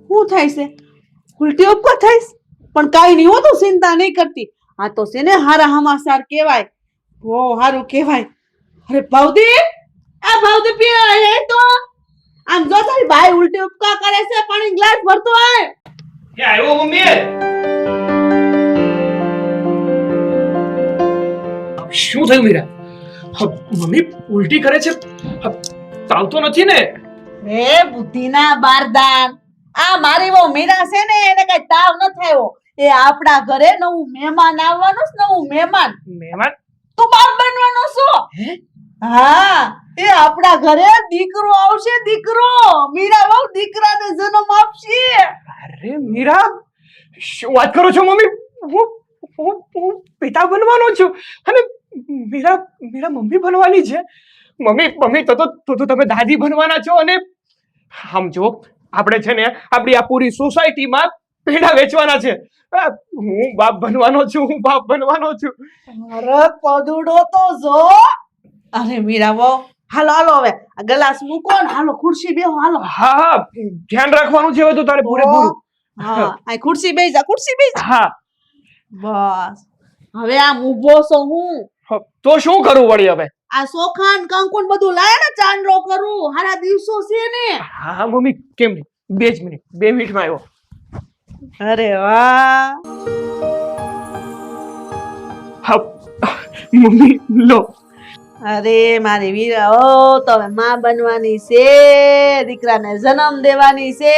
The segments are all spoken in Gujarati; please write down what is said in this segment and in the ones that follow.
શું થાય છે? ઉલટી ઉપકા થાય છે? પણ કાઈ નહીં હો, તું ચિંતા નહીં કરતી. આ તો છે ને હારા હમાસાર કહેવાય. બહુ હારું કહેવાય. અરે ભવદીપ, આ ભવદીપ એ તો આમ જો તારી બાઈ ઉલટી ઉપકા કરે છે, પાણી ગ્લાસ ભરતો આય. કે આવ્યો મમ્મી? શું થયું મીરા? મમ્મી ઉલટી કરે છે? તાવ તો નથી ને? રે બુદ્ધિના બારદાન, આ મારી બહુ મીરા છે ને, એને કઈ તાવ ન થયો. એ આપણા ઘરે નવું મહેમાન આવવાનું છે, નવું મહેમાન. મહેમાન? તું બાપ બનવાનો છો? હે? હા, એ આપણા ઘરે દીકરો આવશે, દીકરો. મીરા બહુ દીકરાને જન્મ આપશે. અરે મીરા, શું વાત કરો છો મમ્મી? હું પિતા બનવાનો છું અને મીરા મમ્મી બનવાની છે. મમ્મી તો તમે દાદી બનવાના છો. અને આમ જો આપણે છે ને આપણી આ પૂરી સોસાયટીમાં પેડા વેચવાના છે. હું બાપ બનવાનો છું. અરે પદુડો તો જો. અરે મીરા બહુ, હાલો હવે આ ગ્લાસ મૂકો ને હાલો ખુરશી બેહો. હાલો. હા, ધ્યાન રાખવાનું છે હવે તો તારે પૂરેપૂરું. હા, આ ખુરશી બેસી જા. હા, બસ હવે આમ ઊભો છો હું. તો શું કરવું વળી હવે? આ સોખાન કંકુન બધું લાયા ને, ચાંદલો કરું. હારા દિવસો છે ને. હા મમ્મી, કેમ નહીં? 2 મિનિટમાં આવ્યો. અરે વાહ. હા મમ્મી લો. અરે મારી વીરા, ઓ તો હવે માં બનવાની છે, દીકરાને જન્મ દેવાની છે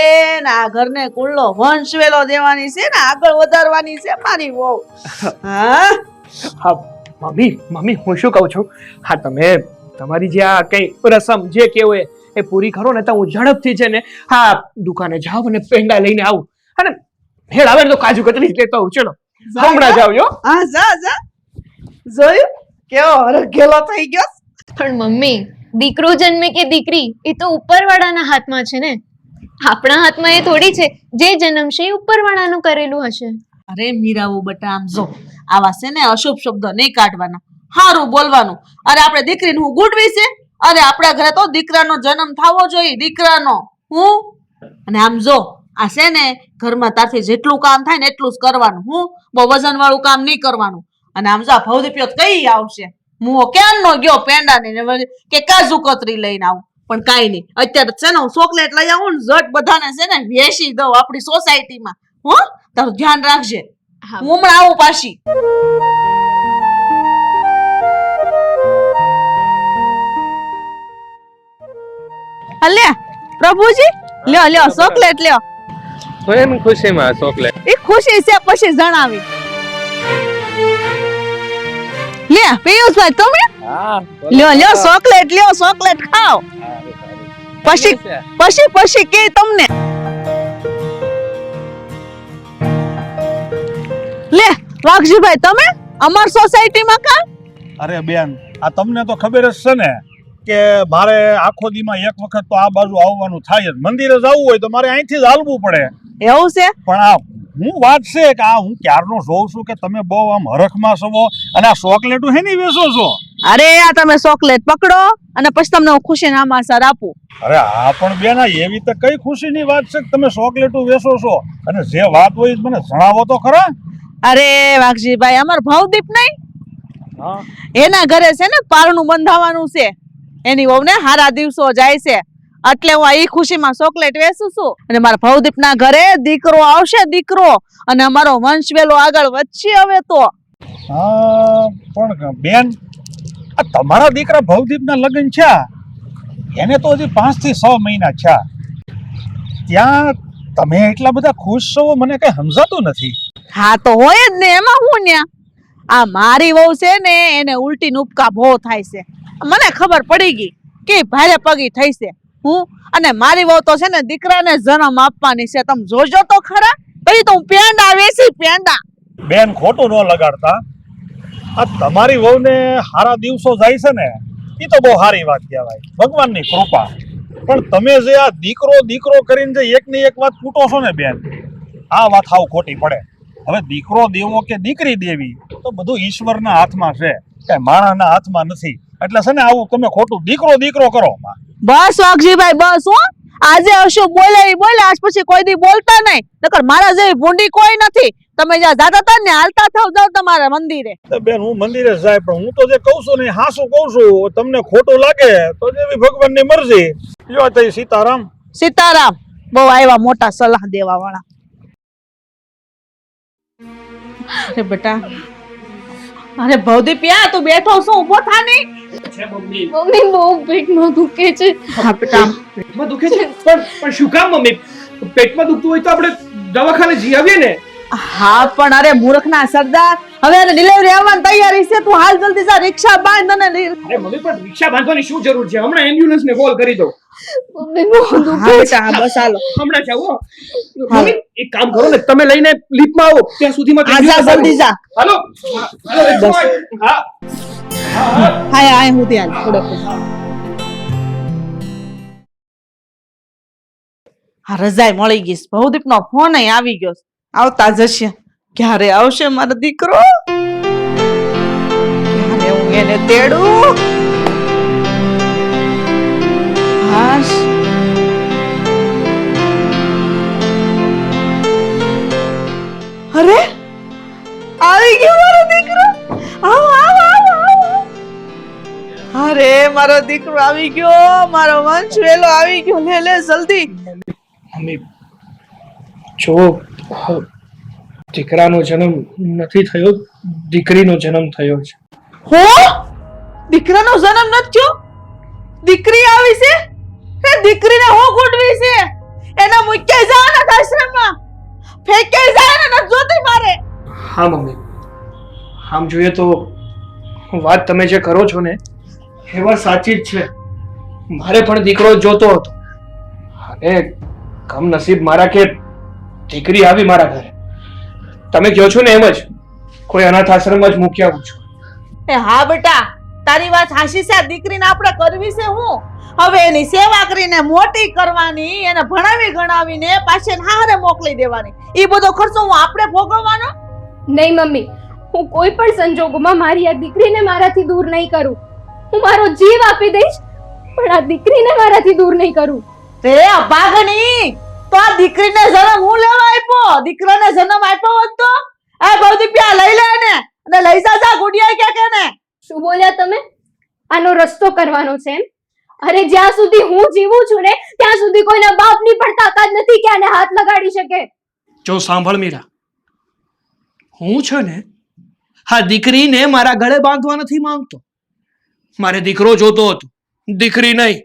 ને આ ઘરને કુલ્લો વંશ વેલો દેવાની છે ને આગળ વધારવાની છે મારી વહુ. હા મમ્મી હું શું કહું છું, હા તમે તમારી જે આ કઈ રસમ જે કેવું એ પૂરી કરો ને તો હું ઝડપથી છે ને હા દુકાને જાઉં અને પેંડા લઈને આવું. અને ભેળ આવે ને તો કાજુ કતરી લેતો આવું. ચલો હમણાં જાવ. હા જા જોયું કેવો હરખેલો થઈ ગયો. પણ મમ્મી, દીકરો જન્મે કે દીકરી એ તો ઉપરવાળાના હાથમાં છે ને. આપણા હાથમાં એ થોડી છે જે જન્મશે એ ઉપરવાળાનું કરેલું હશે. અરે મીરાઓ બટા, આમ જો આવા છે ને અશુભ શબ્દો નહીં કાઢવાના, સારું બોલવાનું. અરે આપણે દીકરીને હું ગુડવી છે? અરે આપણા ઘરે તો દીકરાનો જન્મ થવો જોઈએ, દીકરાનો. હું અને આમ જો આ છે ને ઘરમાં તારથી જેટલું કામ થાય ને એટલું જ કરવાનું. હું બહુ વજન વાળું કામ નહીં કરવાનું. અને આમ જો ભવદીપ્યો કઈ આવશે, મુઓ ક્યાં નો ગયો પેંડા ને કે કાજુ કતરી લઈને આવું. પણ કાઈ નહીં, અત્યારે છે ને હું ચોકલેટ લઈ આવું ને ઝટ બધાને છે ને વેચી દઉં આપણી સોસાયટીમાં. હો, તારું ધ્યાન રાખજે. હું હમણાં આવું પાછી. અલે પ્રભુજી, લ્યો ચોકલેટ લ્યો. તો એમ ખુશીમાં ચોકલેટ? એ ખુશી છે પછી જણાવી. લે પિયુષભાઈ તમે લ્યો ચોકલેટ ખાઓ. પછી કે તમને લે વાઘજીભાઈ તમે અમાર સોસાયટીમાં કા? અરે બેન, આ તમને તો ખબર જ છે ને કે મારે આખો દીમાં એક વખત તો આ બાજુ આવવાનું થાય જ. મંદિરે જવું હોય તો મારે અહીંથી જ હાલવું પડે. એવું છે? પણ આ હું વાત છે કે આ હું ક્યારનો જોઉં છું કે તમે બહુ આમ હરખમાં છો અને આ ચોકલેટો હેની વેચો છો? અરે આ તમે ચોકલેટ પકડો અને પછી તમને હું ખુશીના સમાચાર આપું. અરે હા પણ બેન, એવી તો કઈ ખુશીની વાત છે કે તમે ચોકલેટો વેચો છો? અને જે વાત હોય મને જણાવો તો ખરા. અરે વાઘજીભાઈ, અમાર ભવદીપ નહીં, એના ઘરે છે ને પારણું બંધાવાનું છે. એની વહુને હારા દિવસો જાય છે એટલે હું આ ખુશીમાં ચોકલેટ વેચું છું. અને મારા ભવદીપના ઘરે દીકરો આવશે, દીકરો. અને અમારો વંશ વેલો આગળ વધશે હવે તો. હા પણ બેન, આ તમારા દીકરા ભવદીપના લગ્ન છે, એને તો હજી 5 થી 6 મહિના છે. ત્યાં તમે એટલા બધા ખુશ છો, મને કઈ સમજાતું નથી. હા તો હોય જ ને, એમાં હું ન્યા. આ મારી વહુ છે ને એને ઉલટી નુપકા બહુ થાય છે. મને ખબર પડી ગઈ કે ભારે પગી થઈ છે. હું અને મારી વહુ તો છે ને દીકરાને જન્મ આપવાની છે. તમે જોજો તો ખરા. પછી તો હું પેંડા વેચી પેંડા. બેન ખોટું ન લગાડતા. આ તમારી વહુને હારા દિવસો જાય છે ને એ તો બહુ સારી વાત કહેવાય, ભગવાનની કૃપા. પણ તમે જે આ દીકરો કરીને જે એકની એક વાત ફૂટો છો ને બેન, આ વાત હાવ ખોટી પડે. હવે દીકરો દેવો કે દીકરી દેવી તો બધું ઈશ્વરના હાથમાં છે, કઈ માણસના હાથમાં નથી. એટલે છે ને આવું તમે ખોટું દીકરો કરો. બસ વાઘજીભાઈ બસ. હો આજે અશુભ બોલે ઈ બોલે, આજ પછી કોઈ દી બોલતા નહીં, નકર મારા જેવી ભૂંડી કોઈ નથી. તમે જ્યાં જાતા હતા ને હાલતા થાવ જાવ તમારા મંદિરે. તો બેન હું મંદિરે જાય પણ હું તો જે કહું છું ને હાસું કહું છું. તમને ખોટું લાગે તો જેવી ભગવાનની મરજી. જો તઈ સીતારામ. સીતારામ. બહુ આવ્યા મોટા સલાહ દેવા વાળા. અરે બેટા, અરે ભવદીપિયા તું બેઠો શું? ઊભો થા ને. મમ્મી બહુ પેટમાં દુખે છે. હા બેટા, પેટમાં દુખે છે? પણ શું કામ મમ્મી? પેટમાં દુખતું હોય તો આપણે દવાખાને જઈ આવીએ ને. હા પણ અરે મૂર્ખના સરદાર, હવે એને ડિલિવરી આવવાની તૈયારી છે. તું હાલ જલ્દી જા, રિક્ષા બાંધ અને અરે મમ્મી પણ રિક્ષા બાંધવાની શું જરૂર છે? હમણાં એમ્બ્યુલન્સ ને કોલ કરી દો. મમ્મી બહુ દુખે હા છે. બેટા, હા બસ હાલો. હમણાં જાવ હો. મમ્મી એક કામ કરો ને, તમે લઈને લિફ્ટમાં આવો, ત્યાં સુધીમાં હા જા જલ્દી જા. હાલો. હા હા હા હું ત્યાં થોડોક. હા રજાઈ મળી ગઈ. ભવદીપ નો ફોન આવી ગયો. આવતા જશે. ક્યારે આવશે મારો દીકરો? ક્યારે હું એને તેડું? હાશ. અરે આવી ગયો મારો દીકરો. આવ આવ આવ આવ. અરે મારો દીકરો આવી ગયો, મારો વંશ વેલો આવી ગયો. લે લે જલ્દી. મમ્મી જો દીકરાનો જન્મ નથી થયો, દીકરીનો જન્મ થયો છે. હો દીકરાનો જન્મ નથી થયો? દીકરી આવી છે? એ દીકરીને હો ગુડવી છે? એના મૂક્યા જવાના આશ્રમમાં ફેંકાઈ જાય ને નથી જોતી મારે. હા મમ્મી, આમ જોઈએ તો વાત તમે જે કરો છો ને એ વાત સાચી જ છે. મારે પણ દીકરો જોતો હતો અને કમનસીબ મારા કે દીકરી આવી મારા ઘરે. તમે કહો છો ને એમ જ કોઈ અનાથ આશ્રમમાં જ મૂકી આવું છું. એ હા બેટા, તારી વાત સાચી છે. આ દીકરીને આપણે કરવી છે હું? હવે એની સેવા કરીને મોટી કરવાની, એને ભણાવી ગણાવીને પાછી હારે મોકલી દેવાની. એ બધો ખર્ચો હું આપણે ભોગવવાનો? નહીં મમ્મી, હું કોઈ પણ સંજોગોમાં મારી આ દીકરીને મારાથી દૂર નહીં કરું. હું મારો જીવ આપી દઈશ પણ આ દીકરીને મારાથી દૂર નહીં કરું. રે અભાગણી, તો આ દીકરીને જન્મ હું લેવા આપ્યો? દીકરાને જન્મ આપ્યો હોત તો આ ભવદીપિયા લઈ લે ને અને લઈ જા ગુડિયા કે ને. શું બોલ્યા તમે? આનો રસ્તો કરવાનો છે એમ? અરે જ્યાં સુધી હું જીવું છું ને ત્યાં સુધી કોઈના બાપની પણ તાકાત નથી કે આને હાથ લગાડી શકે. જો સાંભળ મીરા, હું છે ને હા દીકરીને મારા ગળે બાંધવા નથી માંગતો. મારે દીકરો જોતો હતો, દીકરી નહીં.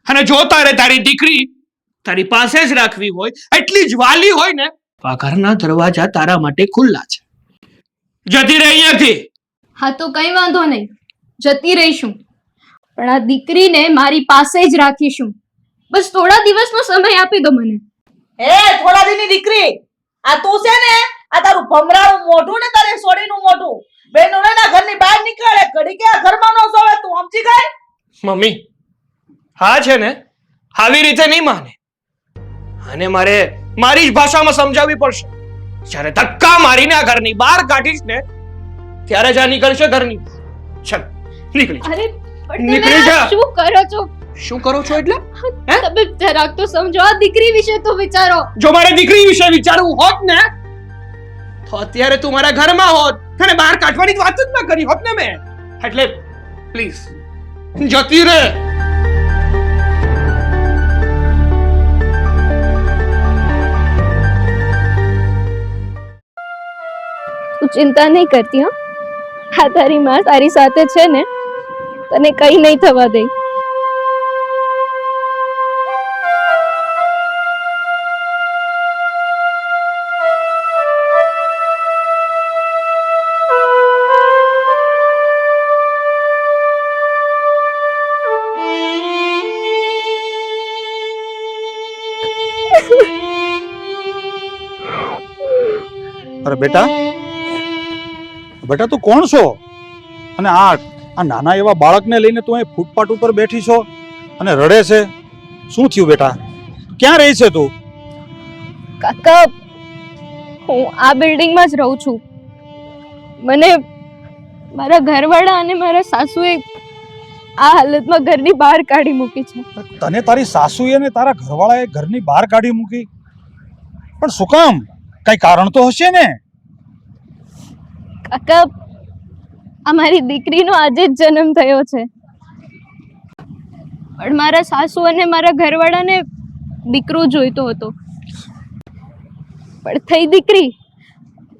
અને જો તારે તારી દીકરી તારી પાસે જ રાખવી હોય, એટલી જ વાલી હોય ને, તો આ ઘરના દરવાજા તારા માટે ખુલ્લા છે. જતી રહી અહીંયાથી. હા તો કઈ વાંધો નહીં, જતી રહીશું પણ આ દીકરીને મારી પાસે જ રાખીશું. બસ થોડા દિવસનો સમય આપી દો મને. હે થોડા દીની દીકરી, આ તું છે ને આ તારું ભમરાનું મોઢું ને તારે સોડીનું મોઢું બેનો ના ઘરની બહાર નીકળે ઘડી કે આ ઘરમાં નો સોવે. તું સમજી ગઈ? મમ્મી હા છે ને આવી રીતે નહીં માને, અને મારે મારી જ ભાષામાં સમજાવવી પડશે. જ્યારે ધક્કા મારીને આ ઘરની બહાર કાઢીશ ને ત્યારે જ આ નીકળશે ઘરની. ચાલ નીકળી જા. અરે પણ નીકળી તમે જા. આ શું કરો છો? શું કરો છો એટલે? તમે જરાક તો સમજો, આ દીકરી વિશે તો વિચારો. જો મારે દીકરી વિશે વિચારવું હોત ને તો અત્યારે તું મારા ઘરમાં હોત અને બહાર કાઢવાની વાત જ ના કરી હોત ને મેં. એટલે પ્લીઝ જતી રહે. તું ચિંતા નહીં કરતી હો. આ તારી માં તારી સાથે છે ને, તને કઈ નહીં થવા દે. અરે બેટા, બેટા તું કોણ છો? અને આ નાના એવા બાળકને લઈને તું અહીં ફૂટપાથ ઉપર બેઠી છો અને રડે છે? શું થયું બેટા? ક્યાં રહી છે તું? કાકા, હું આ બિલ્ડિંગમાં જ રહું છું. મને મારા ઘરવાળા અને મારા સાસુએ આ હાલતમાં ઘરની બહાર કાઢી મૂકી છે. તને તારી સાસુએ ને તારા ઘરવાળાએ ઘરની બહાર કાઢી મૂકી, પણ શું કામ? કઈ કારણ તો હશે ને? કાકા, અમારી દીકરીનો આજે જ જન્મ થયો છે, પણ મારા સાસુ અને મારા ઘરવાળાને દીકરો જોઈતો હતો, પણ થઈ દીકરી.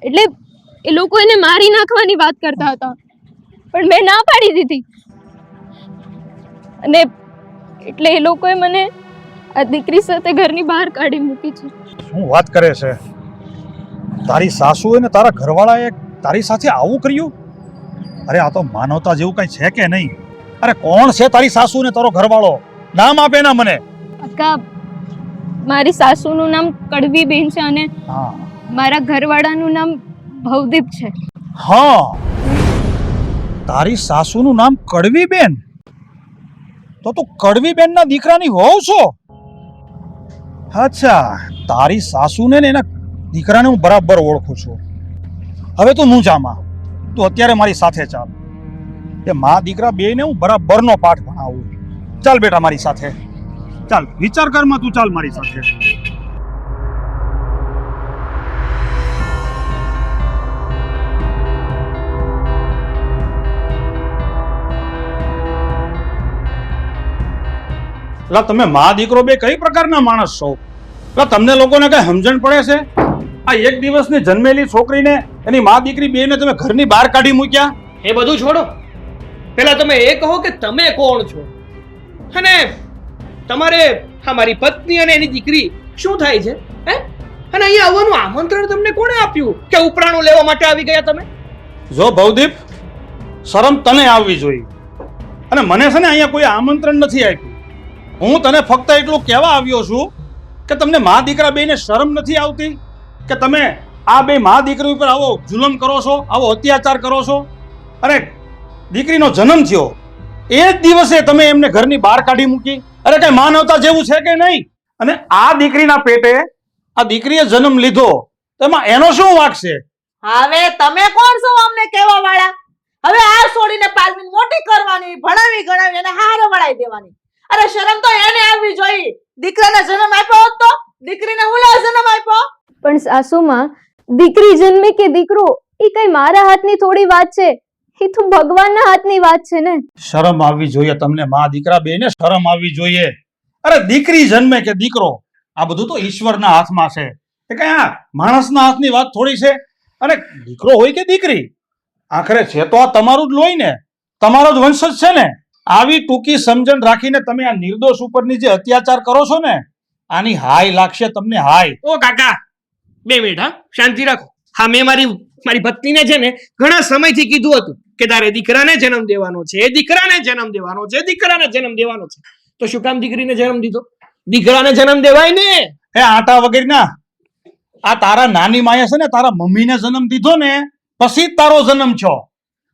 એટલે એ લોકો એને મારી નાખવાની વાત કરતા હતા, પણ મેં ના પાડી દીધી, અને એટલે એ લોકોએ મને આ દીકરી સાથે ઘરની બહાર કાઢી મૂકી છે. શું વાત કરે છે? તારી સાસુએ ને તારા ઘરવાળાએ તારી સાથે આવું કર્યું? અરે આ તો માનવતા જેવું કઈ છે કે નહીં? અરે કોણ છે તારી સાસુ ને તારો ઘરવાળો? નામ આપે ના મને. કાકા, મારી સાસુનું નામ કડવીબેન છે અને હા મારા ઘરવાળાનું નામ ભવદીપ છે. હા, તારી સાસુનું નામ કડવીબેન? તો તું કડવીબેનના દીકરાની વહુ છો? અચ્છા, તારી સાસુને ને એના દીકરાને હું બરાબર ઓળખું છું. હવે તું મૂંઝામાં, તું અત્યારે મારી સાથે ચાલ. એ મા દીકરા બેયને હું બરાબરનો પાઠ ભણાવું. ચાલ બેટા મારી સાથે ચાલ. વિચાર કરમાં તું ચાલ મારી સાથે. એટલે તમે મા દીકરો બે કઈ પ્રકારના માણસ છો? એટલે તમને લોકોને કઈ સમજણ પડે છે? આ એક દિવસની જન્મેલી છોકરીને એની મા દીકરી બેને તમે ઘરની બહાર કાઢી મૂક્યા. એ બધું છોડો, પેલા તમે એ કહો કે તમે કોણ છો, અને તમારે મારી પત્ની અને એની દીકરી શું થાય છે, હે? અને અહીંયા આવવાનું આમંત્રણ તમને કોણે આપ્યું કે ઉપરાણું લેવા માટે આવી ગયા તમે? જો ભવદીપ, શરમ તને આવવી જોઈએ. અને મને છે ને અહીંયા કોઈ આમંત્રણ નથી આપ્યું. હું તને ફક્ત એટલું કહેવા આવ્યો છું કે તમને મા દીકરા બેને શરમ નથી આવતી કે તમે આ બે મા દીકરી ઉપર આવો જુલમ કરો છો, આવો અત્યાચાર કરો છો? અરે દીકરીનો જન્મ થયો એ જ દિવસે તમે એમને ઘરની બહાર કાઢી મૂકી. અરે કઈ માનવતા જેવું છે કે નહીં? અને આ દીકરીના પેટે આ દીકરીએ જન્મ લીધો, તેમાં એનો શું વાંક છે? હવે તમે કોણ છો અમને કહેવા વાળા? હવે આ છોડીને પાલવીને મોટી કરવાની, ભણાવી ગણાવી અને હારે વળાઈ દેવાની. અરે શરમ તો એને આવવી જોઈએ. દીકરાને જન્મ આપ્યો હોત તો દીકરીને હું લા જન્મ આપ્યો? પણ સાસુમાં, દીકરી જન્મે કે દીકરો એ કઈ મારા હાથની થોડી વાત છે, એ તો ભગવાનના હાથની વાત છે ને. શરમ આવવી જોઈએ તમને, મા દીકરા બેને શરમ આવવી જોઈએ. અરે દીકરી જન્મે કે દીકરો, આ બધું તો ઈશ્વરના હાથમાં છે. એ કઈ આ માણસના હાથની વાત થોડી છે? અને દીકરો હોય કે દીકરી, આખરે છે તો આ તમારું જ લોહી ને, તમારો જ વંશજ છે ને. આવી ટૂંકી સમજણ રાખીને તમે આ નિર્દોષ ઉપરની જે અત્યાચાર કરો છો ને, આની હાય લાગશે તમને, હાય. ઓ કાકા, 2 મિનિટ, હા, શાંતિ રાખો. હા, મેં મારી પત્નીને છે ને ઘણા સમયથી કીધું હતું કે તારે દીકરાને જન્મ દેવાનો છે, દીકરાને જન્મ દેવાનો છે, દીકરાને જન્મ દેવાનો છે. તો શું કામ દીકરીને જન્મ દીધો? દીકરાને જન્મ દેવાય ને. એ આટા વગરના, આ તારા નાની માએ છે ને તારા મમ્મીને જન્મ દીધો ને, પછી જ તારો જન્મ થયો.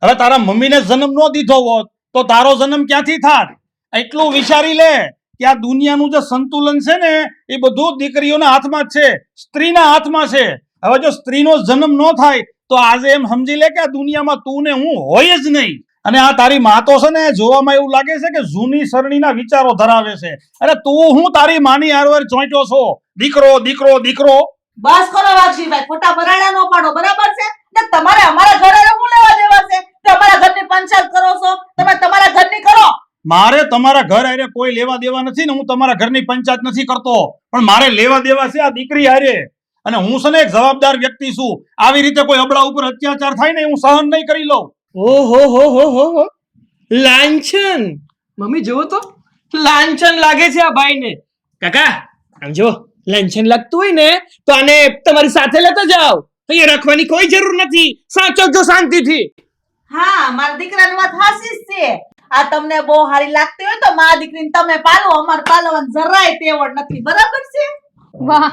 હવે તારા મમ્મીને જન્મ ન દીધો હોત તો તારો જન્મ ક્યાંથી થાત? એટલું વિચારી લે કે આ દુનિયાનું જે સંતુલન છે ને એ બધું દીકરીઓના હાથમાં જ છે, સ્ત્રીના હાથમાં છે. હવે જો સ્ત્રીનો જન્મ ન થાય તો આજે એમ સમજી લે કે આ દુનિયામાં તું ને હું હોય જ નહીં. અને આ તારી માં તો છે ને જોવામાં એવું લાગે છે કે જૂની સરણીના વિચારો ધરાવે છે. અરે તું હું તારી માની હારવાર ચોંટ્યો છો? દીકરો દીકરો દીકરો. બસ કરો વાઘજીભાઈ, ખોટા બરાડા નો પાડો, બરાબર છે ને? તમારે અમારા ઘરે શું લેવા દેવા છે? તમારા ઘરની પંચાયત કરો છો, તમે તમારા ઘરની કરો. મારે તમારા ઘર હારે કોઈ લેવા દેવા નથી ને હું તમારા ઘરની પંચાયત નથી કરતો, પણ મારે લેવા દેવા છે આ દીકરી હારે. અને હું છે ને એક જવાબદાર વ્યક્તિ છું. આવી રીતે કોઈ અબળા ઉપર અત્યાચાર થાય ને હું સહન નહીં કરી લઉં. ઓહો, લાંછન! મમ્મી જુઓ તો, લાંછન લાગે છે આ ભાઈને. કાકા આમ જો, લાંછન લાગતું હોય ને તો આને તમારી સાથે લેતા જાઓ. અહીંયા રાખવાની કોઈ જરૂર નથી. સાચવજો શાંતિથી. હા, મારા દીકરાની વાત હાચી જ છે. આ તમને બહુ હારી લાગતી હોય તો મા દીકરીને તમે પાલો, અમાર પાલવાની જરાય તેવડ નથી, બરાબર છે? વાહ,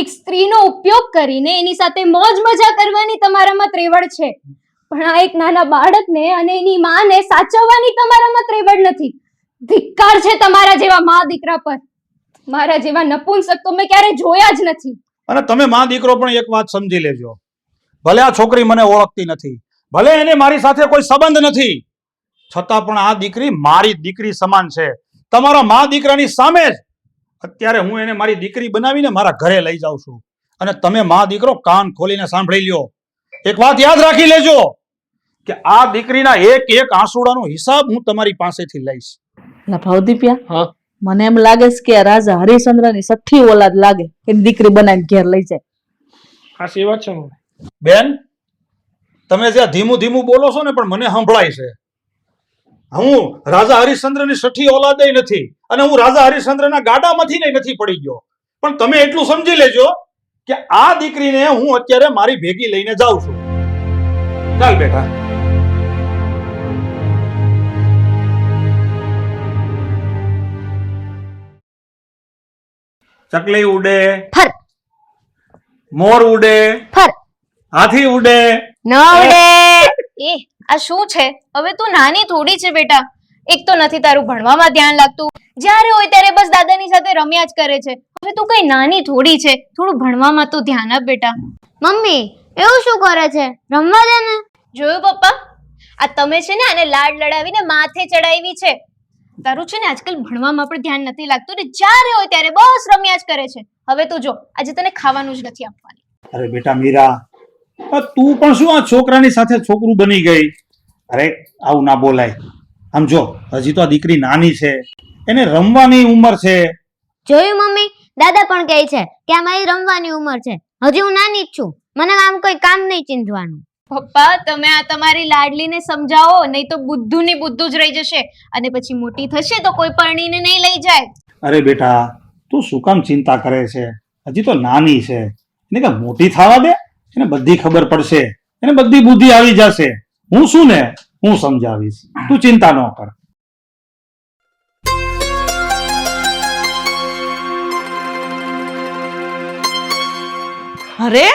એક સ્ત્રીનો ઉપયોગ કરીને એની સાથે મોજ મજા કરવાની તમારામાં ત્રેવડ છે, પણ આ એક નાના બાળકને અને એની માને સાચવવાની તમારામાં ત્રેવડ નથી. ધિક્કાર છે તમારા જેવા મા દીકરા પર. મારા જેવા નપુંસક તો મેં ક્યારે જોયા જ નથી. અને તમે મા દીકરો પણ એક વાત સમજી લેજો, ભલે આ છોકરી મને ઓળખતી નથી, ભલે એને મારી સાથે કોઈ સંબંધ નથી, છતાં પણ આ દીકરી મારી દીકરી સમાન છે. તમારા મા દીકરાની સામે જ અત્યારે હું એને મારી દીકરી બનાવીને મારા ઘરે લઈ જાઉં છું. અને તમે મા દીકરો કાન ખોલીને સાંભળી લ્યો. એક વાત યાદ રાખી લેજો કે આ દીકરીના એક એક આંસુડાનો હિસાબ હું તમારી પાસેથી લઈશ. લા ભવદીપ્યા, હા મને એમ લાગે છે કે આ રાજા હરિશ્ચંદ્રની છઠ્ઠી ઓલાદ લાગે એની દીકરી બનાવીને ઘેર લઈ જાય. સાચી વાત છે મમ્મી. બેન, તમે જ્યાં ધીમું ધીમું બોલો છો ને પણ મને સંભળાય છે. હું રાજા હરિશ્ચંદ્રની છઠ્ઠી ઓલાદય નથી અને હું રાજા હરિશ્ચંદ્રના ગાડામાંથી નથી પડી ગયો. પણ તમે એટલું સમજી લેજો કે આ દીકરીને હું અત્યારે મારી ભેગી લઈને જાઉં છું. ચાલ બેટા. ચકલી ઉડે, ફર મોર ઉડે, ફર હાથી ઉડે. ન ઉડે. એ આ શું છે? હવે તું નાની થોડી છે બેટા. એક તો નથી તારું ભણવામાં ધ્યાન લાગતું, જ્યારે હોય ત્યારે બસ દાદાની સાથે રમ્યા જ કરે છે. હવે તું કઈ નાની થોડી છે, થોડું ભણવામાં તો ધ્યાન આપ બેટા. મમ્મી એવું શું કરે છે? રમવા દે ને. જોયું પપ્પા, આ તમે છે ને આને લાડ લડાવીને માથે ચડાવી છે. તારું છે ને આજકાલ ભણવામાં પણ ધ્યાન નથી લાગતું ને જ્યારે હોય ત્યારે બસ રમ્યા જ કરે છે. હવે તું જો, આજે તને ખાવાનું જ નથી આપવાનું. અરે બેટા મીરા, તું પણ શું આ છોકરાની સાથે છોકરું બની ગઈ? અરે આવું ના બોલાય. આમ જો, હજી તો આ દીકરી નાની છે, એને રમવાની ઉંમર છે. જોયું મમ્મી, દાદા પણ કહે છે કે આ મારી રમવાની ઉંમર છે. હજી હું નાની જ છું, મને આમ કોઈ કામ નહીં ચીંધવાનું. પપ્પા, તમે આ તમારી લાડલીને સમજાવો, નહીં તો બુદ્ધું ની બુદ્ધું જ રહી જશે અને પછી મોટી થશે તો કોઈ પરણીને નહીં લઈ જાય. અરે બેટા, તું શું કામ ચિંતા કરે છે? હજી તો નાની છે, એને કે મોટી થવા દે, એને બધી ખબર પડશે, એને બધી બુદ્ધિ આવી જશે. હું છું ને, હું સમજાવીશ, તું ચિંતા ન કર. અરે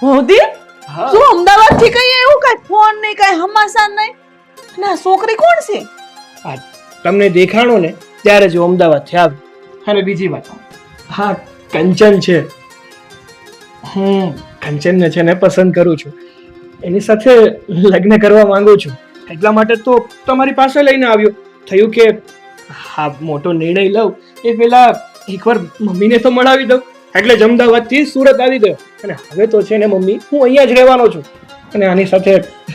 ભવદી, હા શું અમદાવાદ થી કઈ એવું કઈ ફોન નહીં, કઈ હમાસા નહીં? અને આ છોકરી કોણ છે? તમને દેખાણો ને ત્યારે જો અમદાવાદ થી આવી. અને બીજી વાત, હા કંચન છે. હું કંચનને છે ને પસંદ કરું છું, એની સાથે લગ્ન કરવા માંગુ છું. એટલા માટે તો તમારી પાસે લઈને આવ્યો. થયું કે હા મોટો નિર્ણય લઉં એ પેલા એકવાર મમ્મીને તો મળાવી દઉં. એટલે જ અમદાવાદથી સુરત આવી ગયો. અને હવે તો છે ને મમ્મી, હું અહીંયા જ રહેવાનો છું અને આની સાથે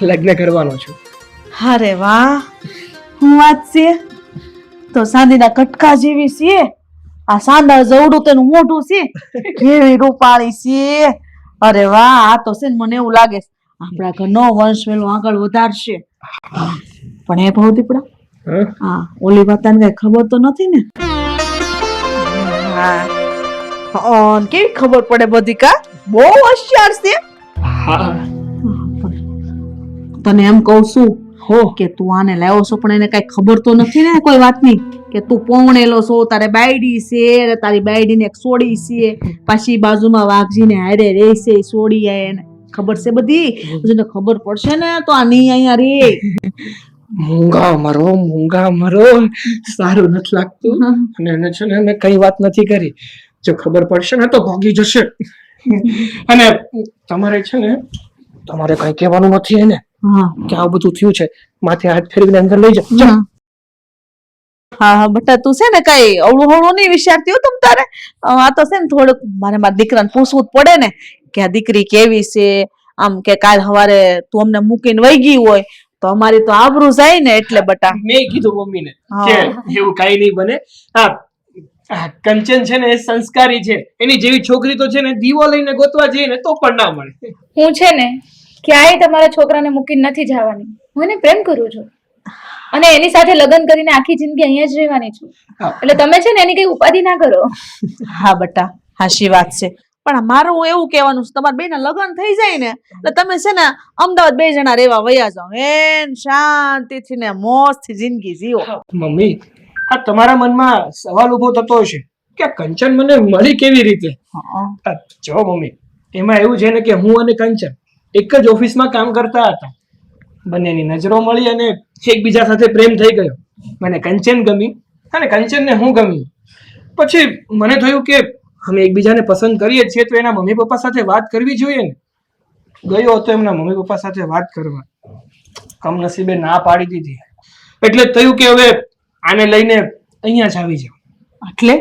લગ્ન કરવાનો છું. અરે વાહ, હું વાત છે તો સાંદીના કટકા જેવી છે. આ સાંદા જવડું તેનું મોઢું છે, કેવી રૂપાળી છે. અરે વાહ, આ તો છે ને મને એવું લાગે છે આપણા ઘરનો વંશ વેલો આગળ વધારશે. પણ એ ભવદીપડા, હા હા ઓલી વાત તને કઈ ખબર તો નથી ને? હા, કેવી ખબર પડે બધી? કા બહુ હોશિયાર છે. હા તને એમ કહું છું હો કે તું આને લાવ્યો છો પણ એને કઈ ખબર તો નથી ને કોઈ વાતની કે તું પોણેલો છો, તારે બાયડી છે, અને તારી બાયડીને એક સોડી છે, પાછી બાજુમાં વાઘજીને હારે રહે છે, સોડી એને ખબર છે બધી? જેને ખબર પડશે ને તો આ નહીં અહીંયા રે. મૂંગા મરો સારું નથી લાગતું. અને એને છે ને મેં કઈ વાત નથી કરી. જો ખબર પડશે ને તો ભાગી જશે. અને તમારે છે ને, તમારે કઈ કહેવાનું નથી એને હા કે આવું બધું થયું છે. માથે હાથ ફેરવીને અંદર લઈ જા. હા હા બટા, તું છે ને કઈ અવળું હવળું નહીં વિચારતી હો તમ તારે. આ તો છે ને થોડુંક મારા દીકરાને પૂછવું જ પડે ને કે આ દીકરી કેવી છે. આમ કે કાલ સવારે તું અમને મૂકીને વહી ગઈ હોય તો અમારી તો આબરૂ જાય ને, એટલે બટા. મેં કીધું મમ્મીને હા. કે એવું કઈ નહીં બને. હા કંચન છે ને એ સંસ્કારી છે. એની જેવી છોકરી તો છે ને દીવો લઈને ગોતવા જઈએ ને તો પણ ના મળે. હું છે ને ક્યાંય તમારા છોકરાને મૂકીને નથી જવાની. હું એને પ્રેમ કરું છું અને એની સાથે લગ્ન કરીને આખી જિંદગી અહીંયા જ રહેવાની છું. હા. એટલે તમે છે ને એની કઈ ઉપાધિ ના કરો. હા બટા, હાચી વાત છે. પણ મારું એવું કહેવાનું છે, તમારા બેના લગ્ન થઈ જાય ને એટલે તમે છે ને અમદાવાદ 2 જણા રહેવા વયા જાઓ, એન શાંતિથી ને મોજથી જિંદગી જીવો. મમ્મી, આ તમારા મનમાં સવાલ ઉભો થતો હશે કે આ કંચન મને મળી કેવી રીતે? હા. જો મમ્મી, એમાં એવું છે ને કે હું અને કંચન એક જ ઓફિસમાં કામ કરતા હતા. બંનેની નજરો મળી અને એકબીજા સાથે પ્રેમ થઈ ગયો. મને કંચન ગમી અને કંચનને હું ગમી. પછી મને થયું કે અમે એકબીજાને પસંદ કરીએ છીએ તો એના મમ્મી પપ્પા સાથે વાત કરવી જોઈએ ને. ગયો હતો એમના મમ્મી પપ્પા સાથે વાત કરવા, કમનસીબે ના પાડી દીધી. એટલે જ થયું કે હવે આને લઈને અહીંયા જ આવી જાવ. એટલે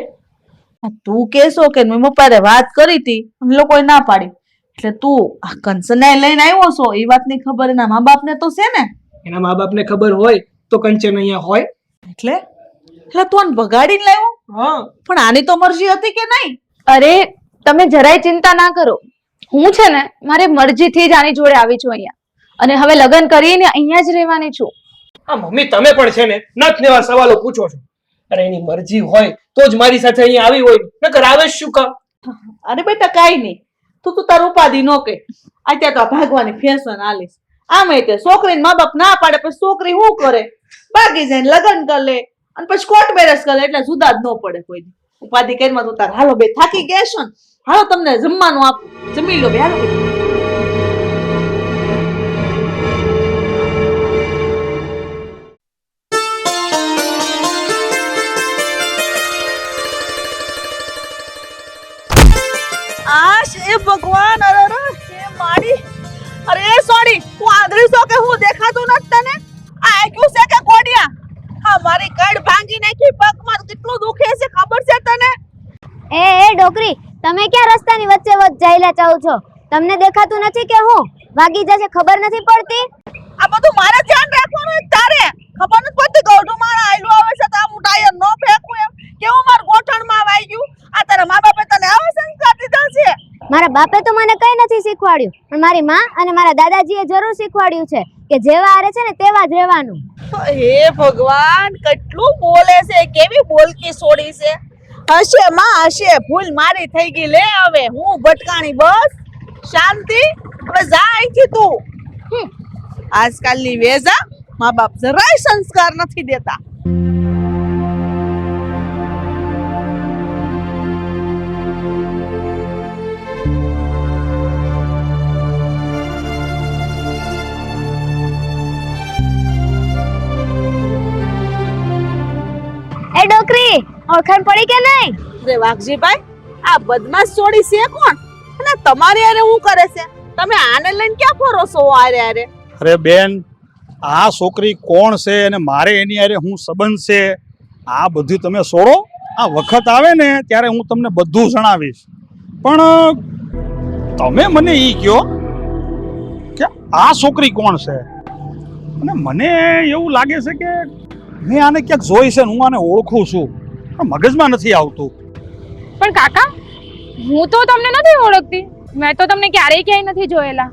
આ તું કેસો કે મમ્મી પપ્પાએ વાત કરી હતી અને લોકોએ ના પાડી એટલે તું આ કંચનને લઈને આવ્યો છો એ વાતની ખબર એના મા બાપને તો છે ને? એના મા બાપને ખબર હોય તો કંચન અહીંયા હોય. એટલે એટલે તું આને બગાડીને લાવ્યો? હા, પણ આની તો મરજી હતી કે નહીં? અરે તમે જરાય ચિંતા ના કરો. હું છે ને મારી મરજીથી જ આની જોડે આવી છું અહીંયા, અને હવે લગ્ન કરીને અહીંયા જ રહેવાની છું. આ મમ્મી તમે પણ છે ને નથ નેવા સવાલો પૂછો છો. અરે એની મરજી હોય તો જ મારી સાથે અહીંયા આવી હોય, નકર આવે જ શું કામ? અરે બેટા કાંઈ નહીં, તું તારું ઉપાધિ ન કે. અત્યારે તો આ ભાગવાની ફેશન આલીશ. આમ તે છોકરીને મા બાપ ના પાડે પછી છોકરી શું કરે? ભાગી જાય લગ્ન કરી લે અને પછી કોર્ટ મેરેજ કરે એટલે જુદા જ ન પડે કોઈ. ઉપાધિ કરીમાં તું તાર હાલો બે થાકી ગયા છો ને, હાલો તમને જમવાનું આપું, જમી લો બે હાલો. આ છે ભગવાન, અરે અરે હે માડી, અરે સોડી તું આંધળી છો કે હું દેખાતું નથી તને? આ આક્યું છે કે કોડિયા? હા મારી કડ ભાંગી નાખી, પગમાં કેટલું દુખે છે ખબર છે તને? એ ડોકરી, તમે ક્યાં રસ્તાની વચ્ચે વચ્ચે જાયલા ચાહો છો? તમને દેખાતું નથી કે હું વાગી જશે ખબર નથી પડતી? આ બધું મારે ધ્યાન રાખવાનું છે તારે. ખબર નથી પડતી ગૌઢું મારા આયલું આવે છે તો આમ ટાયર નો ફેંકું એમ કેવું માર ગોઠણમાં વાઈ ગયું. આ તારા મા બાપે તને આવા સંસ્કાર દીધા છે? મારા બાપે તો મને કઈ નથી શીખવાડ્યું, પણ મારી માં અને મારા દાદાજીએ જરૂર શીખવાડ્યું છે કે જેવા આરે છે ને તેવા જ રહેવાનું. હે ભગવાન, કેટલું બોલે છે, કેવી બોલકી છોડી છે. હશે માં હશે, ભૂલ મારી થઈ ગઈ. લે હવે હું ભટકાણી, બસ શાંતિ. હવે જા અહીંથી તું. આજકાલની વેજા મા બાપ જરાય સંસ્કાર નથી દેતા. એ ડોકરી, ઓળખાણ પડી કે નહીં? રે વાઘજીભાઈ, આ બદમાશ છોડી છે કોણ અને તમારી હારે હું કરે છે? તમે આને લઈને ક્યાં ફરો છો આરે આરે? અરે બેન, આ છોકરી કોણ છે અને મારે એની હારે હું સંબંધ છે આ બધું તમે છોડો. આ વખત આવે ને ત્યારે હું તમને બધું જણાવીશ. પણ તમે મને ઈ કહો કે આ છોકરી કોણ છે? અને મને એવું લાગે છે કે મેં આને ક્યાંક જોઈ છે ને હું આને ઓળખું છું, પણ મગજમાં નથી આવતું. પણ કાકા, હું તો તમને નથી ઓળખતી. મેં તો તમને ક્યારેય ક્યાંય નથી જોયેલા.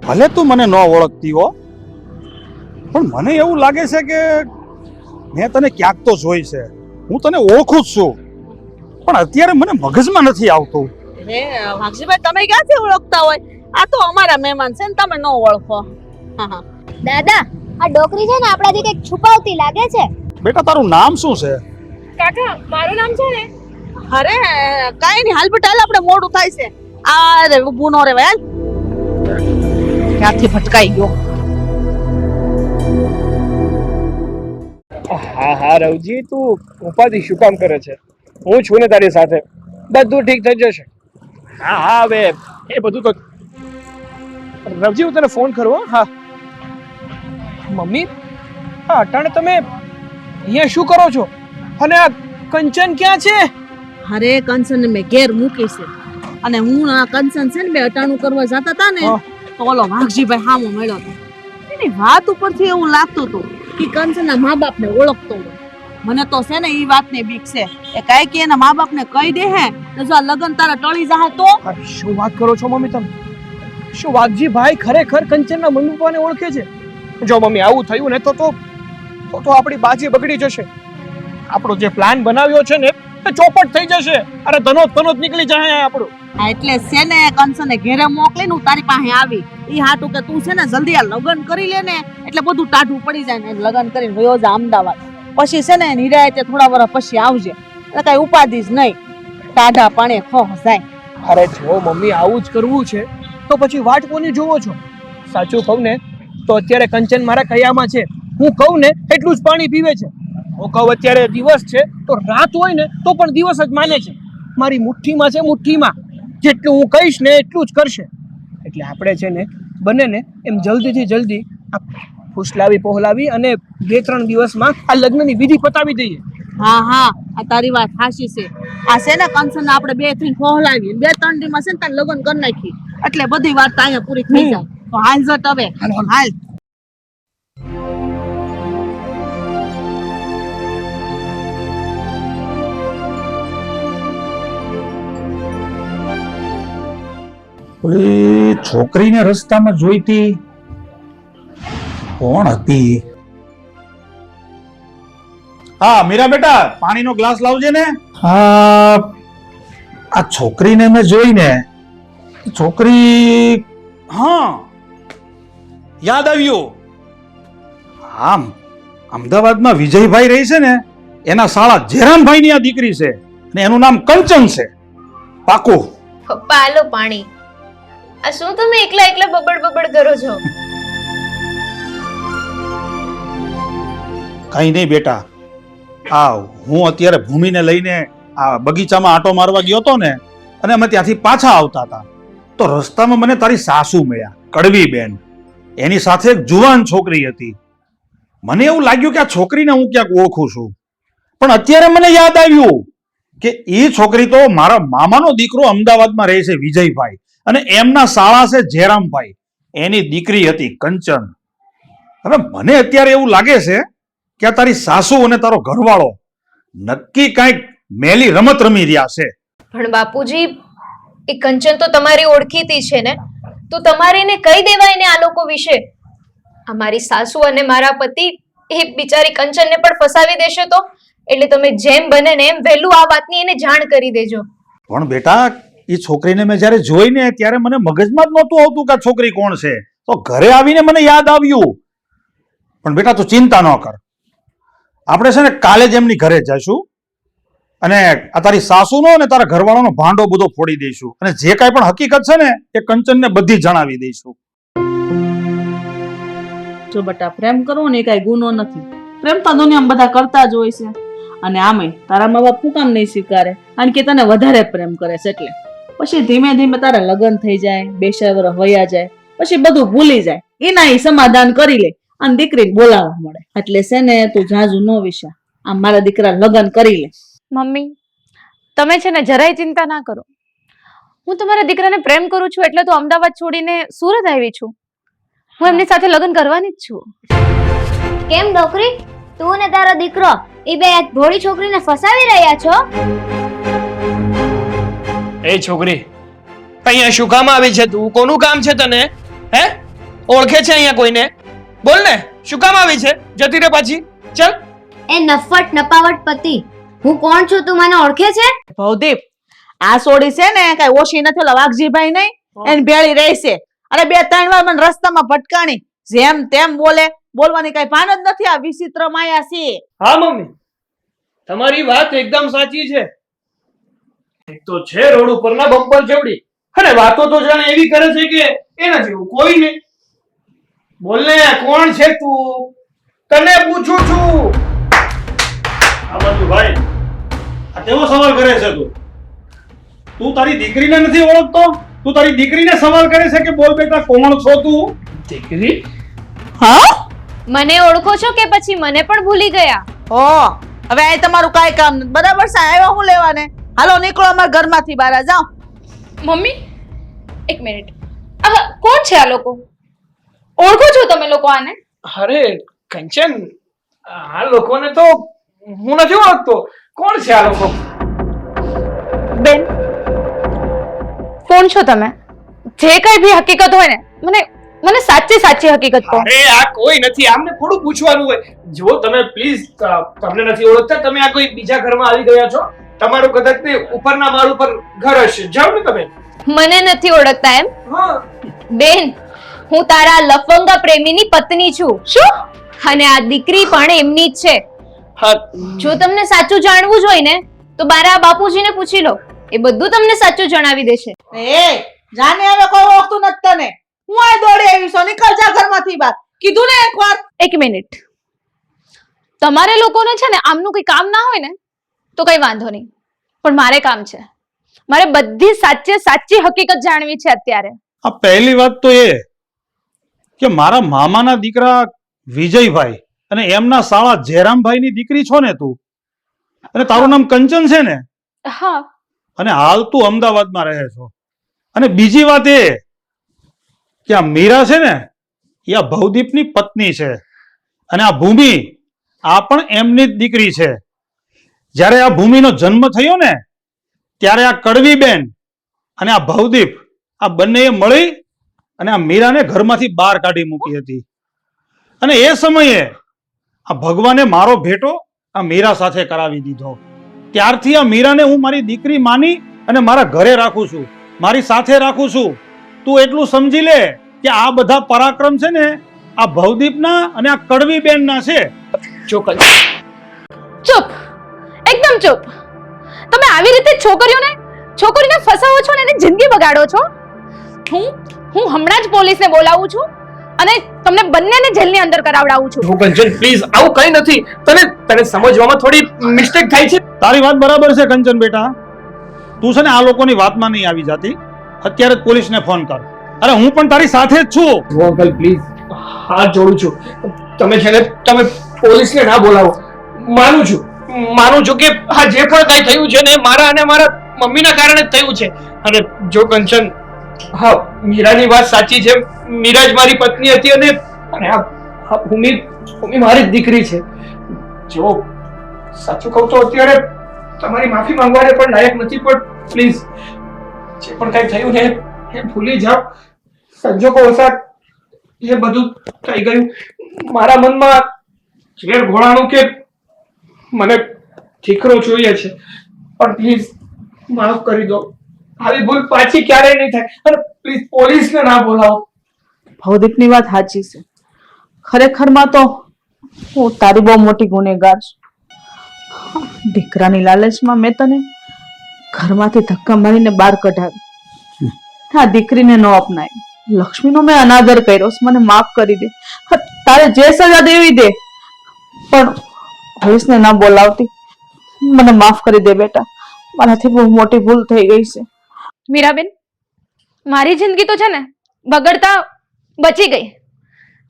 ભલે તું મને ન ઓળખતી હો, પણ મને એવું લાગે છે કે મેં તને ક્યાંક તો જોઈ છે. હું તને ઓળખું જ છું, પણ અત્યારે મને મગજમાં નથી આવતું. રે વાઘજીભાઈ, તમે ક્યાંથી ઓળખતા હોય? આ તો અમારા મહેમાન છે ને તમે ન ઓળખો. દાદા, આ ડોકરી છે ને આપણાથી કંઈક છુપાવતી લાગે છે. બેટા, તારું નામ શું છે? કાકા, મારું નામ છે ને. અરે કાઈ નહીં, હાલ બેટા હાલ, આપણે મોડું થાય છે. આ રે ઊભું નો રેવાય, હાલ. ક્યાંથી ભટકાઈ ગયો? હા હા રવજી, તું ઉપાધિ શું કામ કરે છે? હું છું ને તારી સાથે, બધું ઠીક થઈ જશે. હા હા, હવે એ બધું તો રવજી હું તને ફોન કરું હો. હા મમ્મી, હા અટાણે તમે અહીંયા શું કરો છો? અને આ કંચન ક્યાં છે? અરે કંચન મેં ઘેર મૂકી છે અને હું આ કંચન છે ને બે અટાણું કરવા જતા હતા ને તો ઓલો વાઘજીભાઈ હામો મળ્યો હતો. એની વાત ઉપરથી એવું લાગતું હતું કે કંચનના મા બાપને ઓળખતો હોય. મને તો છે ને એ વાતની બીક છે એ કાંઈ કે એના મા બાપને કહી દે હે તો જો આ લગન તારા ટળી જાય તો? અરે શું વાત કરો છો મમ્મી તમે? શું વાઘજીભાઈ ખરેખર કંચનના મમ્મી પપ્પાને ઓળખે છે? જો મમ્મી આવું થયું ને તો આપણી બાજી બગડી જશે. આપણો જે પ્લાન બનાવ્યો છે ને એ ચોપટ થઈ જશે. અરે તનોત નીકળી જાય આપણું. હા એટલે છે ને કંચનને ઘેરે મોકલીને હું તારી પાસે આવી ઈ હાટું કે તું છે ને જલ્દી આ લગન કરી લે ને એટલે બધું ટાઢું પડી જાય ને લગન કરીને વયો જા અમદાવાદ. પછી છે ને નિરાયતે થોડા વર્ષ પછી આવજે એટલે કઈ ઉપાધિ જ નહીં, ટાઢા પાણી ખોહ જાય. અરે જો મમ્મી આવું જ કરવું છે તો પછી વાટ કોની જોવો છો? સાચું કહું ને તો અત્યારે કંચન મારા કયામાં છે. હું કહું ને એટલું જ પાણી પીવે છે. હું કહું અત્યારે દિવસ છે તો રાત હોય ને તો પણ દિવસ જ માને છે. મારી મુઠ્ઠીમાં છે, મુઠ્ઠીમાં. જેટલું હું કહીશ ને એટલું જ કરશે. એટલે આપણે છે ને બંને ને એમ જલ્દીથી જલ્દી ફૂસલાવી પહોલાવી અને 2-3 દિવસમાં આ લગ્નની વિધિ પતાવી દઈએ. હા હા આ તારી વાત હાચી છે. આ છે ને કંચન આપણે 2 થી ફોહલાવી 2-3 દી માં છે ને તાર લગ્ન કરી નાખી એટલે બધી વાત તો અહીંયા પૂરી થઈ જાય. તો હાલ જટ હવે હાલ. ઓલી છોકરીને રસ્તામાં જોઈતી કોણ હતી? હા મીરા બેટા, પાણીનો ગ્લાસ લાવજે ને. હા, આ છોકરીને મેં જોઈને, છોકરી, હા યાદ આવ્યું. આમ અમદાવાદમાં વિજયભાઈ રહી છે ને, એના સાળા જેરામભાઈની આ દીકરી છે અને એનું નામ કંચન છે. પાકું. પપ્પા આલો પાણી. આ શું તમે એકલા એકલા બબડ કરો છો? કઈ નહીં બેટા, આ હું અત્યારે ભૂમિને લઈને આ બગીચામાં આટો મારવા ગયો હતો ને, અને અમે ત્યાંથી પાછા આવતા હતા તો રસ્તામાં મને તારી સાસુ મળ્યા, કડવી બેન. એની સાથે એક જુવાન છોકરી હતી. મને એવું લાગ્યું કે આ છોકરીને હું ક્યાંક ઓળખું છું, પણ અત્યારે મને યાદ આવ્યું કે એ છોકરી તો મારા મામાનો દીકરો અમદાવાદમાં રહે છે વિજયભાઈ, અને એમના સાળા છે જેરામભાઈ, એની દીકરી હતી કંચન. હવે મને અત્યારે એવું લાગે છે કે આ તારી સાસુ અને તારો ઘરવાળો નક્કી કાંઈક મેલી રમત રમી રહ્યા છે. પણ બાપુજી, એ કંચન તો તમારી ઓળખીતી છે ને, તો તમારે એને કહી દેવાય ને આ લોકો વિશે. અમારી સાસુ અને મારા પતિ એ બિચારી કંચનને પણ ફસાવી દેશે તો, એટલે તમે જેમ બને ને એમ વહેલું આ વાતની એને જાણ કરી દેજો. પણ બેટા, એ છોકરીને મેં જ્યારે જોઈને ત્યારે મને મગજમાં જ નહોતું આવતું કે આ છોકરી કોણ છે. તો ઘરે આવીને મને યાદ આવ્યું. પણ બેટા તું ચિંતા ન કર, આપણે છે ને કાલે જ એમની ઘરે જઈશું અને આ તારી સાસુનો અને તારા ઘરવાળાનો ભાંડો બધો ફોડી દઈશું, અને જે કાંઈ પણ હકીકત છે ને એ કંચનને બધી જણાવી દઈશું. જો બટા, પ્રેમ કરવો ને એ કઈ ગુનો નથી. પ્રેમ તો દુનિયામાં બધા કરતા જ હોય છે. અને આમે તારા મા બાપ શું કામ નહીં સ્વીકારે? કારણ કે તને વધારે પ્રેમ કરે છે એટલે. પછી ધીમે ધીમે તારા લગ્ન થઈ જાય, 2 વર્ષ વયા જાય, પછી બધું ભૂલી જાય, એના એ સમાધાન કરી લે અને દીકરીને બોલાવવા મળે. એટલે છે ને તું જાજુ ન વિચાર, આમ મારા દીકરા લગ્ન કરી લે. મમ્મી, તમે છે ને જરાય ચિંતા ના કરો. હું તમારા દીકરાને પ્રેમ કરું છું એટલે તો અમદાવાદ છોડીને સુરત આવી છું. હું એમની સાથે લગ્ન કરવાની જ છું. કેમ ડોકરી, તું ને તારો દીકરો એ બે એક ભોળી છોકરીને ફસાવી રહ્યા છો? એ છોકરી, અહીંયા શું કામ આવી છે તું? કોનું કામ છે તને? હે, ઓળખે છે અહીંયા કોઈને? બોલ ને, શું કામ આવી છે? જતી રહે પાછી, ચલ. એ નફટ નપાવટ પતિ, હું કોણ છું તું મને ઓળખે છે? ભવદીપ, આ સોડી છે ને કઈ ઓછી નથી, ઓલા વાઘજીભાઈ નહીં એને ભેળી રહેશે. અને 2-3 વાર મને રસ્તામાં ભટકાણી, જેમ તેમ બોલે, બોલવાની કઈ ભાન જ નથી. આ વિચિત્ર માયા છે. હા મમ્મી, તમારી વાત એકદમ સાચી છે. એક તો છે રોડ ઉપરના બમ્પર જેવડી, અને વાતો તો જાણે એવી કરે છે કે એના જેવું કોઈ નહીં. બોલ ને, કોણ છે તું? તને પૂછું છું. આ બાજુ ભાઈ, આ કેવો સવાલ કરે છે તું? તું તારી દીકરીને નથી ઓળખતો? તું તારી દીકરીને સવાલ કરે છે કે બોલ બેટા કોણ છો તું? દીકરી? હા, મને ઓળખો છો કે પછી મને પણ ભૂલી ગયા? ઓ હવે આ તમારું કાઈ કામ નથી, બરાબર છે? આવ્યા હું લેવાને? હાલો નીકળો અમારા ઘરમાંથી બહાર જાઓ. મમ્મી, એક મિનિટ. આ કોણ છે આ લોકો? ઓળખો છો તમે લોકો આને? અરે કંચન, આ લોકોને તો હું નથી ઓળખતો. કોણ છે આ લોકો? બેન, કોણ છો તમે? જે કઈ ભી હકીકત હોય ને મને સાચી હકીકત કહો. અરે આ કોઈ નથી, આમને થોડું પૂછવાનું હોય. જો તમે પ્લીઝ, તમને નથી ઓળખતા, તમે આ કોઈ બીજા ઘરમાં આવી ગયા છો. તમારું કદાચ તે ઉપરના માળ ઉપર ઘર હશે, જાઓ ને તમે. મને નથી ઓળખતા એમ? હા. બેન, હું તારા લફંગા પ્રેમીની પત્ની છું. શું? અને આ દીકરી પણ એમની જ છે. હા, જો તમને સાચું જાણવું જોઈએ ને તો મારા બાપુજીને પૂછી લો, એ બધું તમને સાચું જણાવી દેશે. એ જાને હવે કોઈ ઓળખતું નથી તને. હું આ દોડી આવી છું, નીકળ જા ઘરમાંથી બહાર. કીધું ને એકવાર. એક મિનિટ. તમારે લોકોને છે ને આમનું કઈ કામ ના હોય ને તો કઈ વાંધો નહીં, પણ મારે કામ છે. મારે બધી સાચી હકીકત જાણવી છે અત્યારે. આ પહેલી વાત તો એ કે મારા મામાના દીકરા વિજયભાઈ અને એમના સાળા જયરામભાઈની દીકરી છો ને તું? અને તારું નામ કંચન છે ને? હા. અને હાલ તું અમદાવાદમાં રહે છો. અને બીજી વાત એ કે આ મીરા છે ને એ આ ભવદીપની પત્ની છે, અને આ ભૂમિ આ પણ એમની જ દીકરી છે. જ્યારે આ ભૂમિનો જન્મ થયો ને ત્યારે આ કડવીબેન અને આ ભવદીપ આ બંનેએ મળી અને આ મીરાને ઘરમાંથી બહાર કાઢી મૂકી હતી. અને એ સમયે આ ભગવાને મારો ભેટો આ મીરા સાથે કરાવી દીધો. ત્યારથી આ મીરાને હું મારી દીકરી માની અને મારા ઘરે રાખું છું, મારી સાથે રાખું છું. તું એટલું સમજી લે કે આ બધા પરાક્રમ છે ને આ ભવદીપના અને આ કડવીબેનના છે. ચોકલ ચૂપ, એકદમ ચૂપ. તમે આવી રીતે છોકરીને ફસાવો છો ને એની જિંદગી બગાડો છો. હું હમણાં જ પોલીસને બોલાવું છું અને તમને બંનેને જેલની અંદર કરાવડાવું છું. કંચન પ્લીઝ, આવું કઈ નથી. તને સમજવામાં થોડી મિસ્ટેક થાય છે. તારી વાત બરાબર છે કંચન બેટા, તું છે ને આ લોકોની વાતમાં નહીં આવી જાતી. અત્યારે જ પોલીસને ફોન કર. અરે હું પણ તારી સાથે જ છું. અંકલ પ્લીઝ હાથ જોડું છું, તમે પોલીસને ના બોલાવો. માનું છું કે આ જે પણ કઈ થયું છે ને મારા અને મારા મમ્મીના કારણે જ થયું છે. અને જો કંચન, હા મીરાની વાત સાચી છે, મીરા જ મારી પત્ની હતી અને આ ભૂમિ મારી જ દીકરી છે. જો સાચું કહું તો અત્યારે તમારી માફી માંગવાને પણ લાયક નથી, પણ પ્લીઝ જે પણ કઈ થયું ને એ ભૂલી જાઓ. સંજોગો વસાત એ બધું થઈ ગયું. મારા મનમાં ઝેર ઘોળાનું કે મને દીકરો જોઈએ છે, પણ પ્લીઝ માફ કરી દો. આવી ભૂલ પાછી ક્યારેય નહીં થાય. અને પ્લીઝ પોલીસને ના બોલાવો. ભવદીપની વાત સાચી છે. ખરેખરમાં તો હું તારી બહુ મોટી ગુનેગાર છું. દીકરાની લાલચમાં મેં તને ઘરમાંથી ધક્કા મારીને બહાર કઢાવી. આ દીકરીને ન અપનાવી. લક્ષ્મીનો મેં અનાદર કર્યો. મને માફ કરી દે. તારે જે સજા દેવી દે, પણ પોલીસને ના બોલાવતી. મને માફ કરી દે બેટા, મારાથી બહુ મોટી ભૂલ થઈ ગઈ છે. મીરાબેન, મારી જિંદગી તો છે ને બગડતા બચી ગઈ,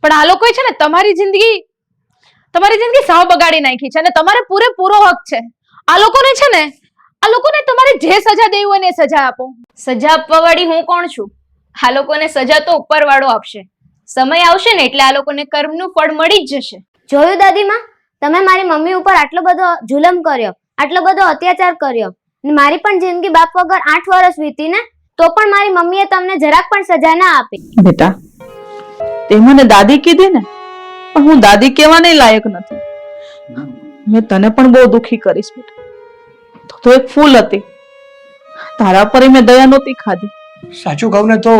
પણ આ લોકોએ છે ને તમારી જિંદગી સાવ બગાડી નાખી છે અને તમારે પૂરેપૂરો હક છે. આ લોકોને તમારે જે સજા દેવી હોય ને એ સજા આપો. સજા આપવા વાળી હું કોણ છું? આ લોકોને સજા તો ઉપરવાળો આપશે. સમય આવશે ને એટલે આ લોકોને કર્મનું ફળ મળી જ જશે. જોયું દાદીમાં, તમે મારી મમ્મી ઉપર આટલો બધો જુલમ કર્યો, આટલો બધો અત્યાચાર કર્યો. મારી પણ જિંદગી બાપ વગર 8 વર્ષ વીતી ને, તો પણ મારી મમ્મીએ તમને જરાક પણ સજા ના આપી. બેટા, તે મને દાદી કીધી ને, પણ હું દાદી કહેવાને લાયક નથી. મેં તને પણ બહુ દુખી કરીશ બેટા. તો એક ફૂલ હતી, તારા પર મેં દયા નહોતી ખાધી. સાચું કહું ને તો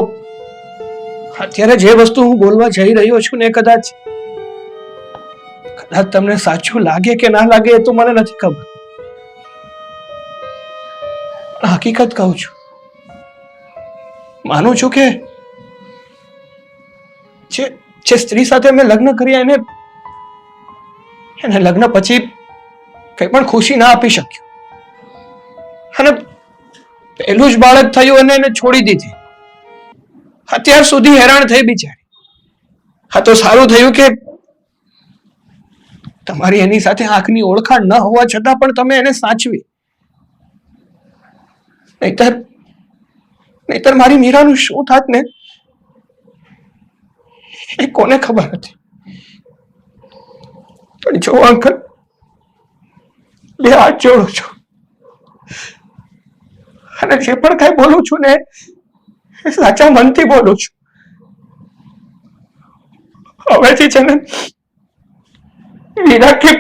અત્યારે જે વસ્તુ હું બોલવા જઈ રહ્યો છું ને કદાચ તમને સાચું લાગે કે ના લાગે એ તો મને નથી ખબર. હકીકત કહું છું. માનું છું કે જે સ્ત્રી સાથે મેં લગ્ન કર્યા એને લગ્ન પછી કઈ પણ ખુશી ના આપી શક્યો, અને પહેલું જ બાળક થયું અને એને છોડી દીધી. અત્યાર સુધી હેરાન થઈ બિચારી. હા તો સારું થયું કે તમારી એની સાથે આંખની ઓળખાણ ન હોવા છતાં પણ તમે એને સાચવી. નહીતર મારી મીરાનું શું થાત ને એ કોને ખબર હતી. પણ જો અંકલ, બે હાથ જોડું છું અને જે પણ કઈ બોલું છું ને એ સાચા મનથી બોલું છું. હવેથી છે ને મીરા કે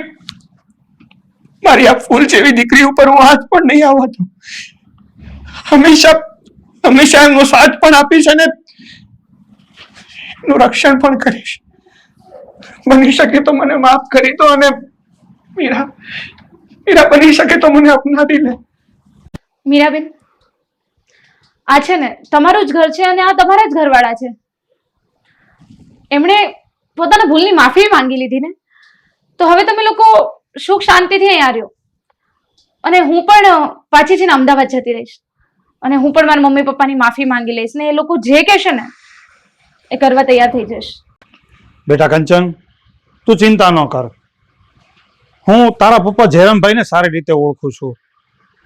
મારી આ ફૂલ જેવી દીકરી ઉપર હું હાથ પણ નહીં આવવા દઉં. હંમેશા એમનો સાથ પણ આપીશ અને એનું રક્ષણ પણ કરીશ. બની શકે તો મને માફ કરી દો અને મીરા બની શકે તો મને અપનાવી લે. મીરાબેન, આ છે ને તમારું જ ઘર છે અને આ તમારા જ ઘરવાળા છે. એમણે પોતાના ભૂલની માફી માંગી લીધી ને, તો હવે તમે લોકો સુખ શાંતિથી અહીંયા રહ્યો અને હું પણ પાછી છે ને અમદાવાદ જતી રહીશ અને હું પણ મારા મમ્મી પપ્પાની માફી માંગી લઈશ ને એ લોકો જે કહેશે ને એ કરવા તૈયાર થઈ જઈશ. બેટા કંચન, તું ચિંતા ન કર. હું તારા પપ્પા જયરામભાઈને સારી રીતે ઓળખું છું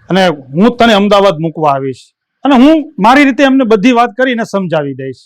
અને હું તને અમદાવાદ મૂકવા આવીશ અને હું મારી રીતે એમને બધી વાત કરીને સમજાવી દઈશ.